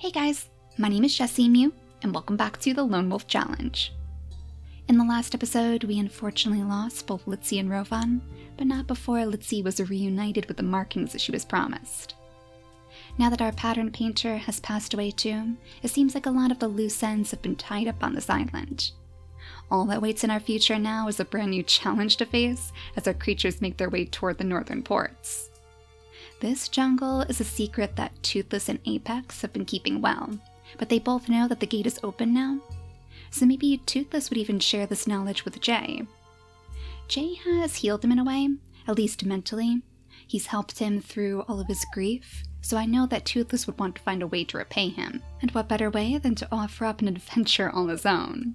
Hey guys, my name is JessiMew, and welcome back to the Lone Wolf Challenge. In the last episode, we unfortunately lost both Litzy and Rovan, but not before Litzy was reunited with the markings that she was promised. Now that our pattern painter has passed away too, it seems like a lot of the loose ends have been tied up on this island. All that waits in our future now is a brand new challenge to face as our creatures make their way toward the northern ports. This jungle is a secret that Toothless and Apex have been keeping well, but they both know that the gate is open now, so maybe Toothless would even share this knowledge with Jay. Jay has healed him in a way, at least mentally. He's helped him through all of his grief, so I know that Toothless would want to find a way to repay him, and what better way than to offer up an adventure all his own.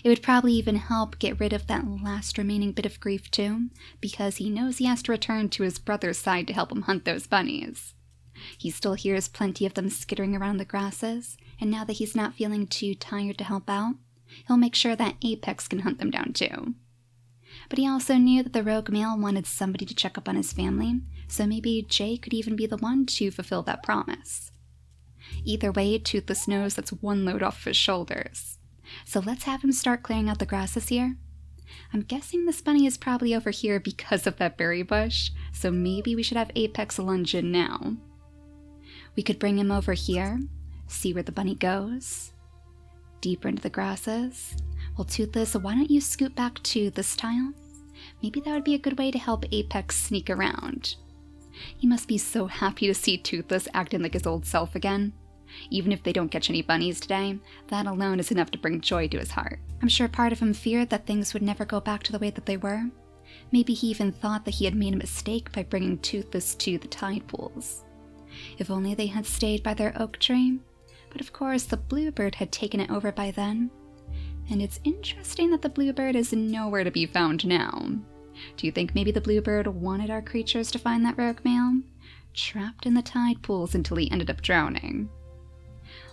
It would probably even help get rid of that last remaining bit of grief too, because he knows he has to return to his brother's side to help him hunt those bunnies. He still hears plenty of them skittering around the grasses, and now that he's not feeling too tired to help out, he'll make sure that Apex can hunt them down too. But he also knew that the rogue male wanted somebody to check up on his family, so maybe Jay could even be the one to fulfill that promise. Either way, Toothless knows that's one load off his shoulders. So let's have him start clearing out the grasses here. I'm guessing this bunny is probably over here because of that berry bush, so maybe we should have Apex lunge in now. We could bring him over here, see where the bunny goes. Deeper into the grasses. Well, Toothless, why don't you scoot back to this tile? Maybe that would be a good way to help Apex sneak around. He must be so happy to see Toothless acting like his old self again. Even if they don't catch any bunnies today, that alone is enough to bring joy to his heart. I'm sure part of him feared that things would never go back to the way that they were. Maybe he even thought that he had made a mistake by bringing Toothless to the tidepools. If only they had stayed by their oak tree. But of course, the bluebird had taken it over by then. And it's interesting that the bluebird is nowhere to be found now. Do you think maybe the bluebird wanted our creatures to find that rogue male? Trapped in the tidepools until he ended up drowning.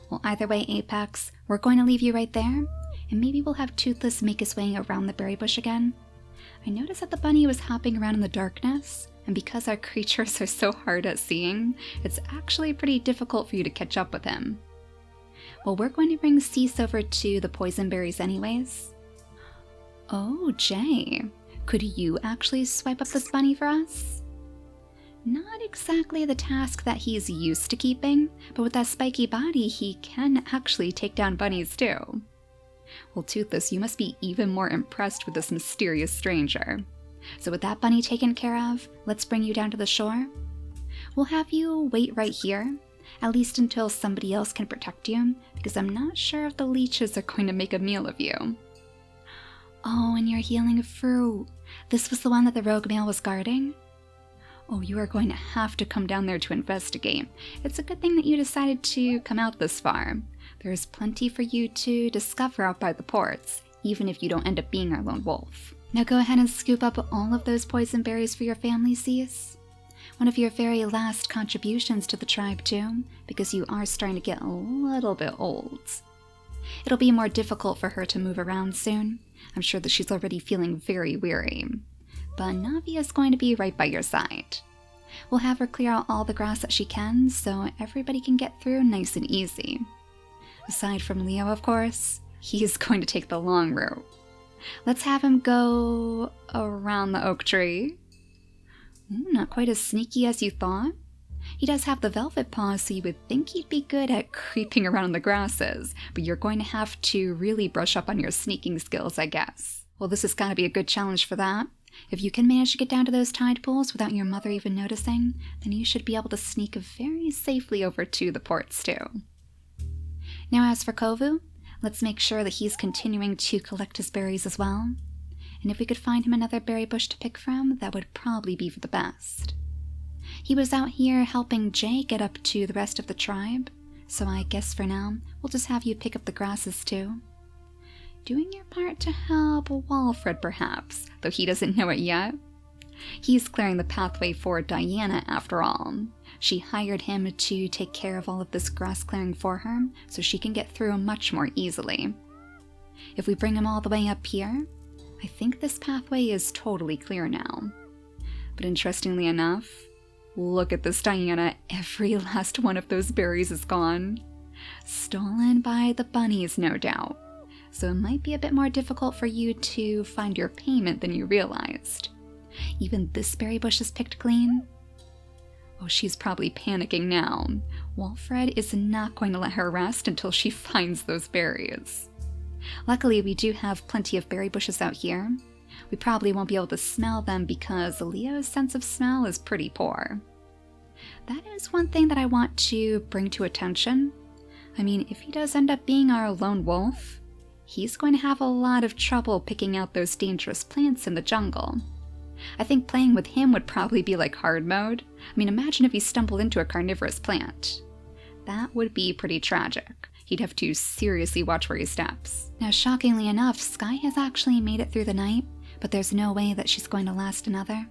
Well, either way, Apex, we're going to leave you right there, and maybe we'll have Toothless make his way around the berry bush again. I noticed that the bunny was hopping around in the darkness, and because our creatures are so hard at seeing, it's actually pretty difficult for you to catch up with him. Well, we're going to bring Cease over to the poison berries anyways. Oh, Jay, could you actually swipe up this bunny for us? Not exactly the task that he's used to keeping, but with that spiky body, he can actually take down bunnies too. Well, Toothless, you must be even more impressed with this mysterious stranger. So with that bunny taken care of, let's bring you down to the shore. We'll have you wait right here, at least until somebody else can protect you, because I'm not sure if the leeches are going to make a meal of you. Oh, and you're healing fruit. This was the one that the rogue male was guarding? Oh, you are going to have to come down there to investigate. It's a good thing that you decided to come out this far. There's plenty for you to discover out by the ports, even if you don't end up being our lone wolf. Now go ahead and scoop up all of those poison berries for your family, Cease. One of your very last contributions to the tribe too, because you are starting to get a little bit old. It'll be more difficult for her to move around soon. I'm sure that she's already feeling very weary. But Navi is going to be right by your side. We'll have her clear out all the grass that she can, so everybody can get through nice and easy. Aside from Leo, of course, he's going to take the long route. Let's have him go around the oak tree. Not quite as sneaky as you thought. He does have the velvet paws, so you would think he'd be good at creeping around the grasses, but you're going to have to really brush up on your sneaking skills, I guess. Well, this has got to be a good challenge for that. If you can manage to get down to those tide pools without your mother even noticing, then you should be able to sneak very safely over to the ports too. Now as for Kovu, let's make sure that he's continuing to collect his berries as well. And if we could find him another berry bush to pick from, that would probably be for the best. He was out here helping Jay get up to the rest of the tribe, so I guess for now, we'll just have you pick up the grasses too. Doing your part to help Walfred, perhaps, though he doesn't know it yet. He's clearing the pathway for Diana, after all. She hired him to take care of all of this grass clearing for her, so she can get through much more easily. If we bring him all the way up here, I think this pathway is totally clear now. But interestingly enough, Look at this, Diana. Every last one of those berries is gone. Stolen by the bunnies, no doubt. So it might be a bit more difficult for you to find your payment than you realized. Even this berry bush is picked clean. Oh, she's probably panicking now. Walfred is not going to let her rest until she finds those berries. Luckily, we do have plenty of berry bushes out here. We probably won't be able to smell them because Leo's sense of smell is pretty poor. That is one thing that I want to bring to attention. I mean, if he does end up being our lone wolf, he's going to have a lot of trouble picking out those dangerous plants in the jungle. I think playing with him would probably be like hard mode. I mean, imagine if he stumbled into a carnivorous plant. That would be pretty tragic. He'd have to seriously watch where he steps. Now, shockingly enough, Sky has actually made it through the night, but there's no way that she's going to last another.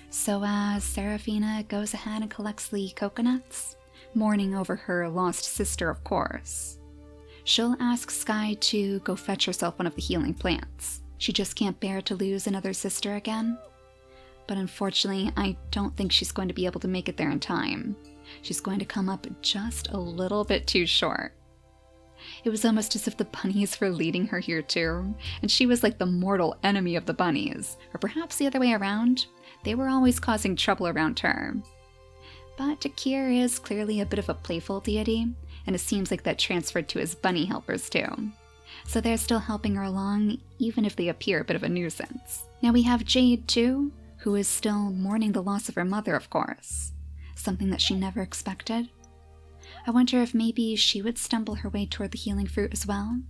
So as Seraphina goes ahead and collects the coconuts, mourning over her lost sister, of course, she'll ask Sky to go fetch herself one of the healing plants. She just can't bear to lose another sister again. But unfortunately, I don't think she's going to be able to make it there in time. She's going to come up just a little bit too short. It was almost as if the bunnies were leading her here too, and she was like the mortal enemy of the bunnies, or perhaps the other way around. They were always causing trouble around her. But Takir is clearly a bit of a playful deity, and it seems like that transferred to his bunny helpers too. So they're still helping her along, even if they appear a bit of a nuisance. Now we have Jade too, who is still mourning the loss of her mother, of course. Something that she never expected. I wonder if maybe she would stumble her way toward the healing fruit as well.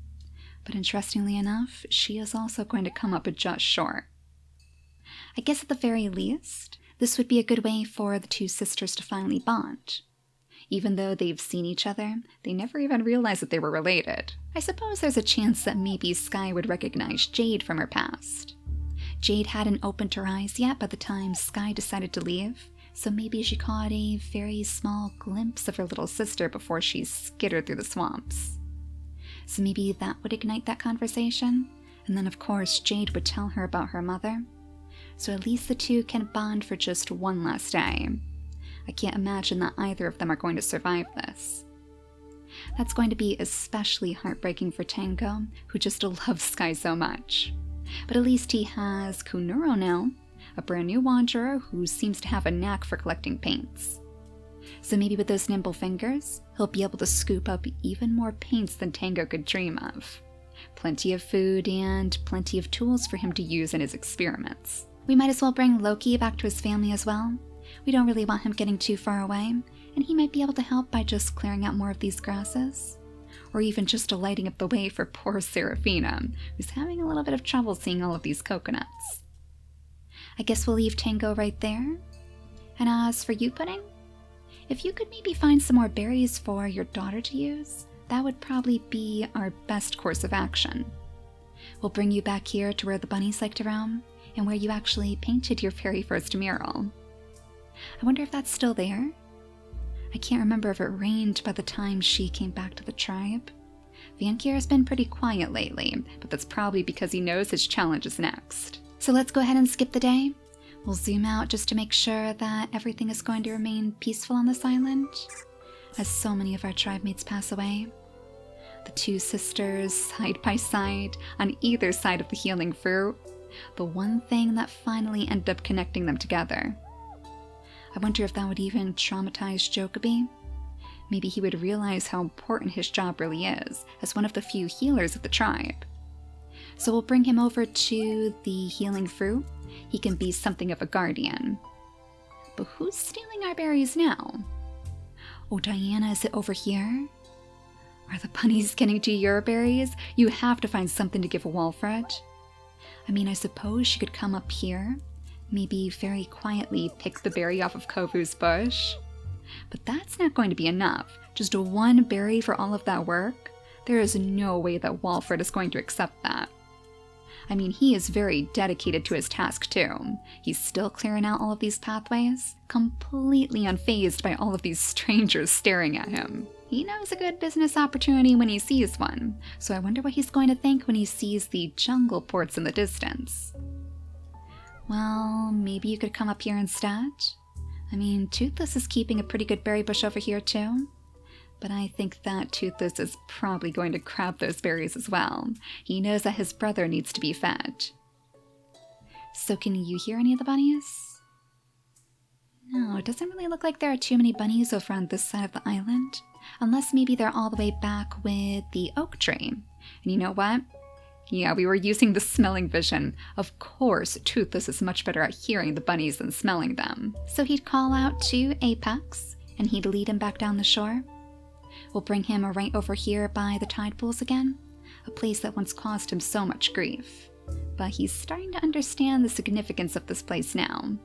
But interestingly enough, she is also going to come up just short. I guess at the very least, this would be a good way for the two sisters to finally bond. Even though they've seen each other, they never even realized that they were related. I suppose there's a chance that maybe Sky would recognize Jade from her past. Jade hadn't opened her eyes yet by the time Sky decided to leave, so maybe she caught a very small glimpse of her little sister before she skittered through the swamps. So maybe that would ignite that conversation, and then of course Jade would tell her about her mother. So at least the two can bond for just one last day. I can't imagine that either of them are going to survive this. That's going to be especially heartbreaking for Tango, who just loves Sky so much. But at least he has Kunuro now, a brand new wanderer who seems to have a knack for collecting paints. So maybe with those nimble fingers, he'll be able to scoop up even more paints than Tango could dream of. Plenty of food and plenty of tools for him to use in his experiments. We might as well bring Loki back to his family as well. We don't really want him getting too far away, and he might be able to help by just clearing out more of these grasses. Or even just lighting up the way for poor Seraphina, who's having a little bit of trouble seeing all of these coconuts. I guess we'll leave Tango right there. And as for you, Pudding, if you could maybe find some more berries for your daughter to use, that would probably be our best course of action. We'll bring you back here to where the bunnies like to roam, and where you actually painted your very first mural. I wonder if that's still there? I can't remember if it rained by the time she came back to the tribe. Vankir has been pretty quiet lately, but that's probably because he knows his challenge is next. So let's go ahead and skip the day. We'll zoom out just to make sure that everything is going to remain peaceful on this island, as so many of our tribe mates pass away. The two sisters, side by side, on either side of the healing fruit, the one thing that finally ended up connecting them together. I wonder if that would even traumatize Jokobi. Maybe he would realize how important his job really is, as one of the few healers of the tribe. So we'll bring him over to the healing fruit. He can be something of a guardian. But who's stealing our berries now? Oh, Diana, is it over here? Are the bunnies getting to your berries? You have to find something to give Walfred. I mean, I suppose she could come up here, maybe very quietly pick the berry off of Kovu's bush. But that's not going to be enough. Just one berry for all of that work? There is no way that Walfred is going to accept that. I mean, he is very dedicated to his task too. He's still clearing out all of these pathways, completely unfazed by all of these strangers staring at him. He knows a good business opportunity when he sees one, so I wonder what he's going to think when he sees the jungle ports in the distance. Well, maybe you could come up here instead? I mean, Toothless is keeping a pretty good berry bush over here too. But I think that Toothless is probably going to grab those berries as well. He knows that his brother needs to be fed. So can you hear any of the bunnies? No, it doesn't really look like there are too many bunnies over on this side of the island. Unless maybe they're all the way back with the oak tree. And you know what? Yeah, we were using the smelling vision. Of course, Toothless is much better at hearing the bunnies than smelling them. So he'd call out to Apex, and he'd lead him back down the shore. We'll bring him right over here by the tide pools again, a place that once caused him so much grief. But he's starting to understand the significance of this place now.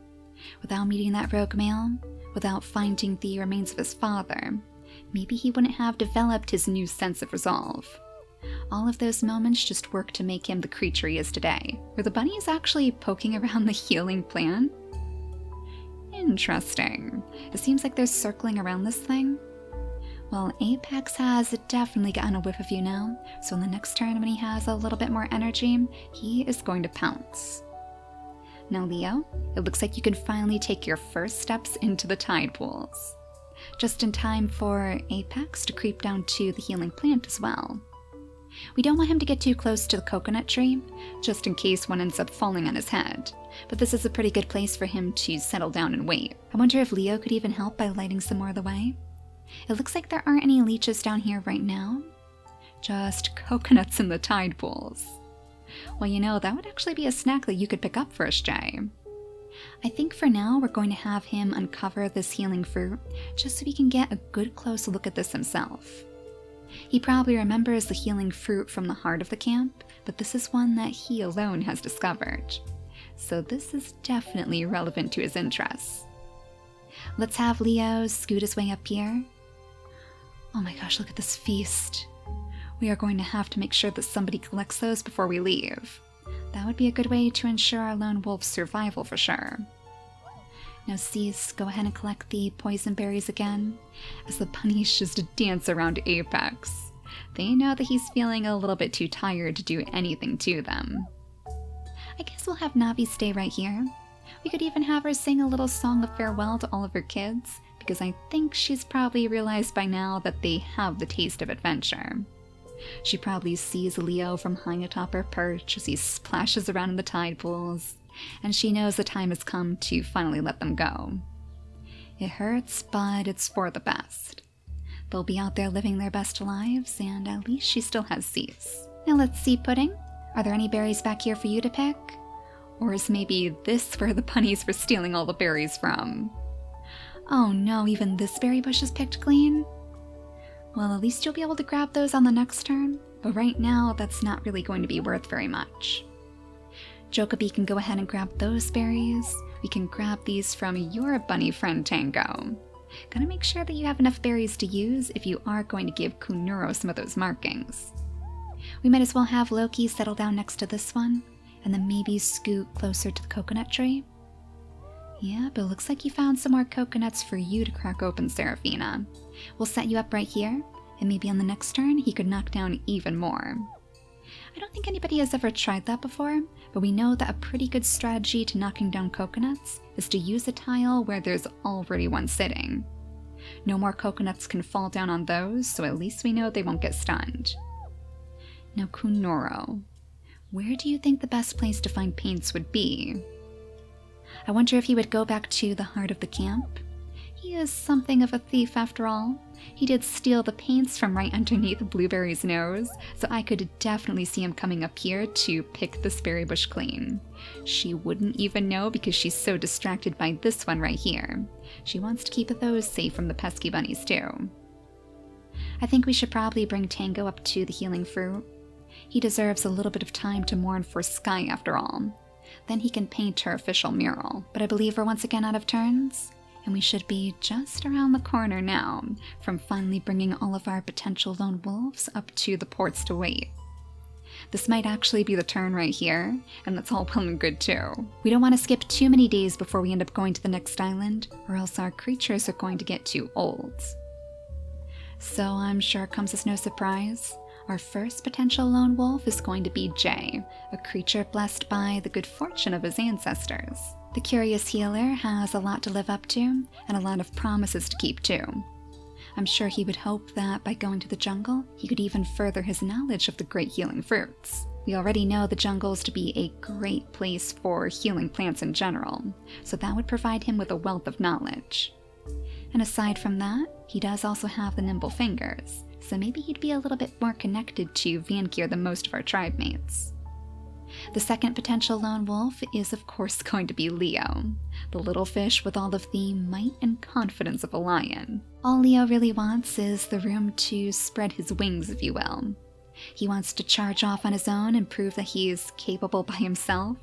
Without meeting that rogue male, without finding the remains of his father, maybe he wouldn't have developed his new sense of resolve. All of those moments just worked to make him the creature he is today. Were the bunnies actually poking around the healing plant? Interesting. It seems like they're circling around this thing. Well, Apex has definitely gotten a whiff of you now, so in the next turn when he has a little bit more energy, he is going to pounce. Now Leo, it looks like you can finally take your first steps into the tide pools. Just in time for Apex to creep down to the healing plant as well. We don't want him to get too close to the coconut tree, just in case one ends up falling on his head, but this is a pretty good place for him to settle down and wait. I wonder if Leo could even help by lighting some more of the way. It looks like there aren't any leeches down here right now, just coconuts in the tide pools. Well, you know, that would actually be a snack that you could pick up for us, Jay. I think for now we're going to have him uncover this healing fruit, just so he can get a good close look at this himself. He probably remembers the healing fruit from the heart of the camp, but this is one that he alone has discovered. So this is definitely relevant to his interests. Let's have Leo scoot his way up here. Oh my gosh, look at this feast. We are going to have to make sure that somebody collects those before we leave. That would be a good way to ensure our lone wolf's survival for sure. Now Cease, go ahead and collect the poison berries again, as the bunnies just dance around Apex. They know that he's feeling a little bit too tired to do anything to them. I guess we'll have Navi stay right here. We could even have her sing a little song of farewell to all of her kids, because I think she's probably realized by now that they have the taste of adventure. She probably sees Leo from high atop her perch as he splashes around in the tide pools, and she knows the time has come to finally let them go. It hurts, but it's for the best. They'll be out there living their best lives, and at least she still has Cease. Now let's see, Pudding. Are there any berries back here for you to pick? Or is maybe this where the bunnies were stealing all the berries from? Oh no, even this berry bush is picked clean? Well, at least you'll be able to grab those on the next turn, but right now that's not really going to be worth very much. Jokobi can go ahead and grab those berries. We can grab these from your bunny friend Tango. Gotta make sure that you have enough berries to use if you are going to give Kunuro some of those markings. We might as well have Loki settle down next to this one, and then maybe scoot closer to the coconut tree. Yeah, but it looks like you found some more coconuts for you to crack open, Seraphina. We'll set you up right here, and maybe on the next turn he could knock down even more. I don't think anybody has ever tried that before, but we know that a pretty good strategy to knocking down coconuts is to use a tile where there's already one sitting. No more coconuts can fall down on those, so at least we know they won't get stunned. Now Kunuro, where do you think the best place to find paints would be? I wonder if he would go back to the heart of the camp. He is something of a thief after all. He did steal the paints from right underneath Blueberry's nose, so I could definitely see him coming up here to pick this berry bush clean. She wouldn't even know because she's so distracted by this one right here. She wants to keep those safe from the pesky bunnies too. I think we should probably bring Tango up to the healing fruit. He deserves a little bit of time to mourn for Sky after all. Then he can paint her official mural. But I believe we're once again out of turns, and we should be just around the corner now from finally bringing all of our potential lone wolves up to the ports to wait. This might actually be the turn right here, and that's all well and good too. We don't want to skip too many days before we end up going to the next island, or else our creatures are going to get too old. So I'm sure it comes as no surprise. Our first potential lone wolf is going to be Jay, a creature blessed by the good fortune of his ancestors. The curious healer has a lot to live up to and a lot of promises to keep too. I'm sure he would hope that by going to the jungle, he could even further his knowledge of the great healing fruits. We already know the jungles to be a great place for healing plants in general, so that would provide him with a wealth of knowledge. And aside from that, he does also have the nimble fingers, so maybe he'd be a little bit more connected to Vankir than most of our tribe mates. The second potential lone wolf is of course going to be Leo, the little fish with all of the might and confidence of a lion. All Leo really wants is the room to spread his wings, if you will. He wants to charge off on his own and prove that he is capable by himself,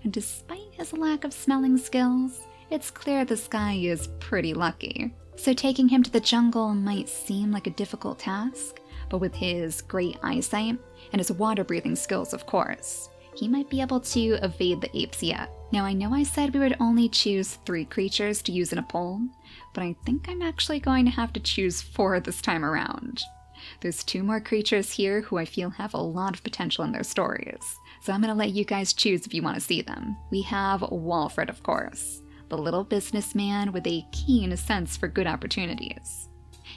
and despite his lack of smelling skills, it's clear this guy is pretty lucky. So taking him to the jungle might seem like a difficult task, but with his great eyesight and his water-breathing skills, of course, he might be able to evade the apes yet. Now, I know I said we would only choose 3 creatures to use in a poll, but I think I'm actually going to have to choose 4 this time around. There's 2 more creatures here who I feel have a lot of potential in their stories, so I'm going to let you guys choose if you want to see them. We have Walfred, of course, the little businessman with a keen sense for good opportunities.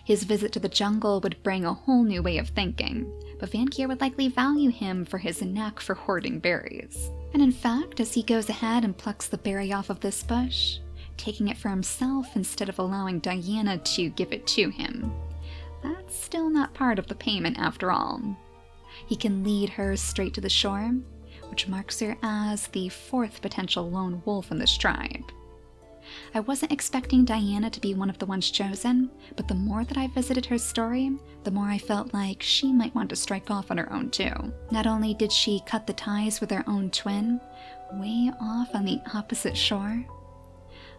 His visit to the jungle would bring a whole new way of thinking, but Vankir would likely value him for his knack for hoarding berries. And in fact, as he goes ahead and plucks the berry off of this bush, taking it for himself instead of allowing Diana to give it to him, that's still not part of the payment after all. He can lead her straight to the shore, which marks her as the 4th potential lone wolf in this tribe. I wasn't expecting Diana to be one of the ones chosen, but the more that I visited her story, the more I felt like she might want to strike off on her own too. Not only did she cut the ties with her own twin, way off on the opposite shore,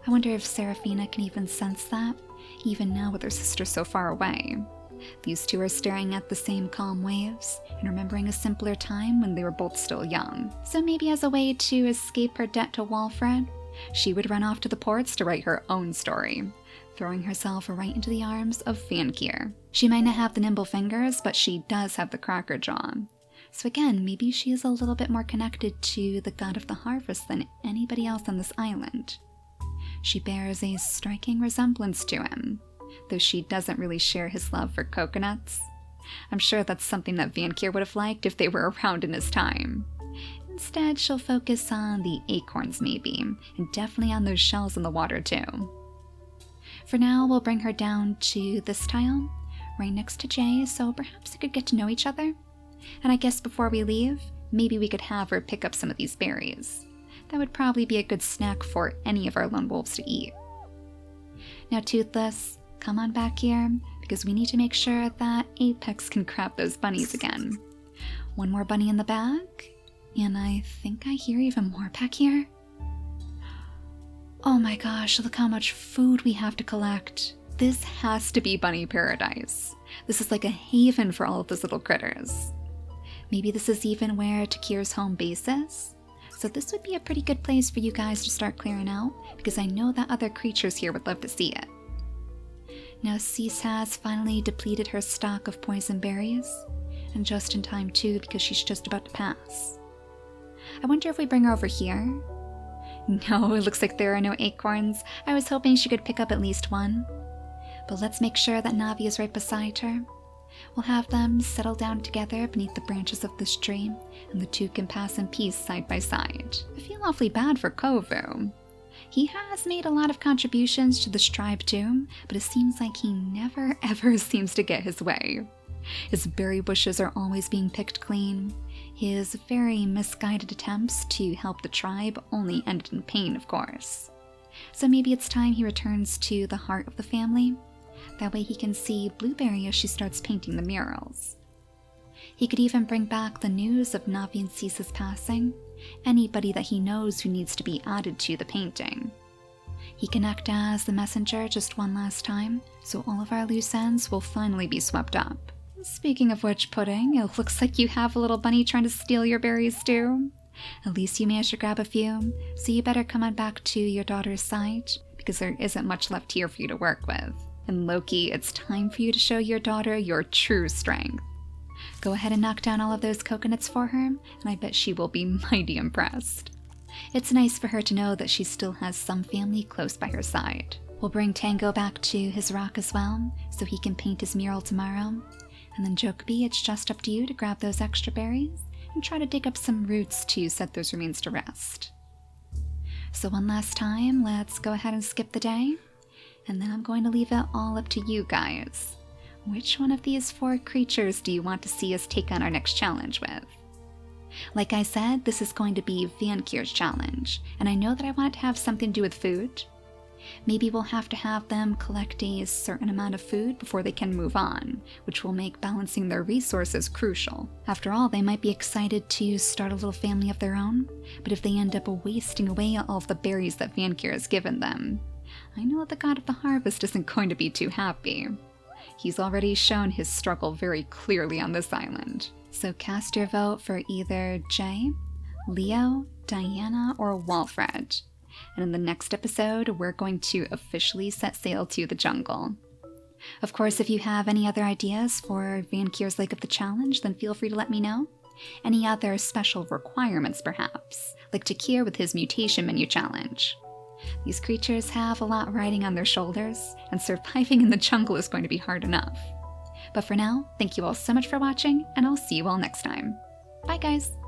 I wonder if Seraphina can even sense that, even now with her sister so far away. These 2 are staring at the same calm waves and remembering a simpler time when they were both still young. So maybe as a way to escape her debt to Walfred, she would run off to the ports to write her own story, throwing herself right into the arms of Vankir. She might not have the nimble fingers, but she does have the cracker jaw. So again, maybe she is a little bit more connected to the god of the harvest than anybody else on this island. She bears a striking resemblance to him, though she doesn't really share his love for coconuts. I'm sure that's something that Vankir would have liked if they were around in his time. Instead, she'll focus on the acorns maybe, and definitely on those shells in the water too. For now, we'll bring her down to this tile, right next to Jay, so perhaps they could get to know each other. And I guess before we leave, maybe we could have her pick up some of these berries. That would probably be a good snack for any of our lone wolves to eat. Now Toothless, come on back here, because we need to make sure that Apex can grab those bunnies again. One more bunny in the bag. And I think I hear even more back here. Oh my gosh, look how much food we have to collect. This has to be bunny paradise. This is like a haven for all of those little critters. Maybe this is even where Takir's home base is. So this would be a pretty good place for you guys to start clearing out, because I know that other creatures here would love to see it. Now Cease has finally depleted her stock of poison berries, and just in time too, because she's just about to pass. I wonder if we bring her over here? No, it looks like there are no acorns. I was hoping she could pick up at least one. But let's make sure that Navi is right beside her. We'll have them settle down together beneath the branches of this tree, and the 2 can pass in peace side by side. I feel awfully bad for Kovu. He has made a lot of contributions to this tribe too, but it seems like he never ever seems to get his way. His berry bushes are always being picked clean. His very misguided attempts to help the tribe only ended in pain, of course. So maybe it's time he returns to the heart of the family. That way he can see Blueberry as she starts painting the murals. He could even bring back the news of Navi and Cease's passing, anybody that he knows who needs to be added to the painting. He can act as the messenger just one last time, so all of our loose ends will finally be swept up. Speaking of which, Pudding, it looks like you have a little bunny trying to steal your berries too. At least you managed to grab a few, so you better come on back to your daughter's side, because there isn't much left here for you to work with. And Loki, it's time for you to show your daughter your true strength. Go ahead and knock down all of those coconuts for her, and I bet she will be mighty impressed. It's nice for her to know that she still has some family close by her side. We'll bring Tango back to his rock as well, so he can paint his mural tomorrow. And then Jokobi, it's just up to you to grab those extra berries and try to dig up some roots to set those remains to rest. So one last time, let's go ahead and skip the day. And then I'm going to leave it all up to you guys. Which one of these 4 creatures do you want to see us take on our next challenge with? Like I said, this is going to be Vankir's challenge, and I know that I want it to have something to do with food. Maybe we'll have to have them collect a certain amount of food before they can move on, which will make balancing their resources crucial. After all, they might be excited to start a little family of their own, but if they end up wasting away all of the berries that Vankir has given them, I know the god of the harvest isn't going to be too happy. He's already shown his struggle very clearly on this island. So cast your vote for either Jay, Leo, Diana, or Walfred. And in the next episode, we're going to officially set sail to the jungle. Of course, if you have any other ideas for Vankir's Lake of the Challenge, then feel free to let me know. Any other special requirements, perhaps, like Takir with his mutation menu challenge. These creatures have a lot riding on their shoulders, and surviving in the jungle is going to be hard enough. But for now, thank you all so much for watching, and I'll see you all next time. Bye guys!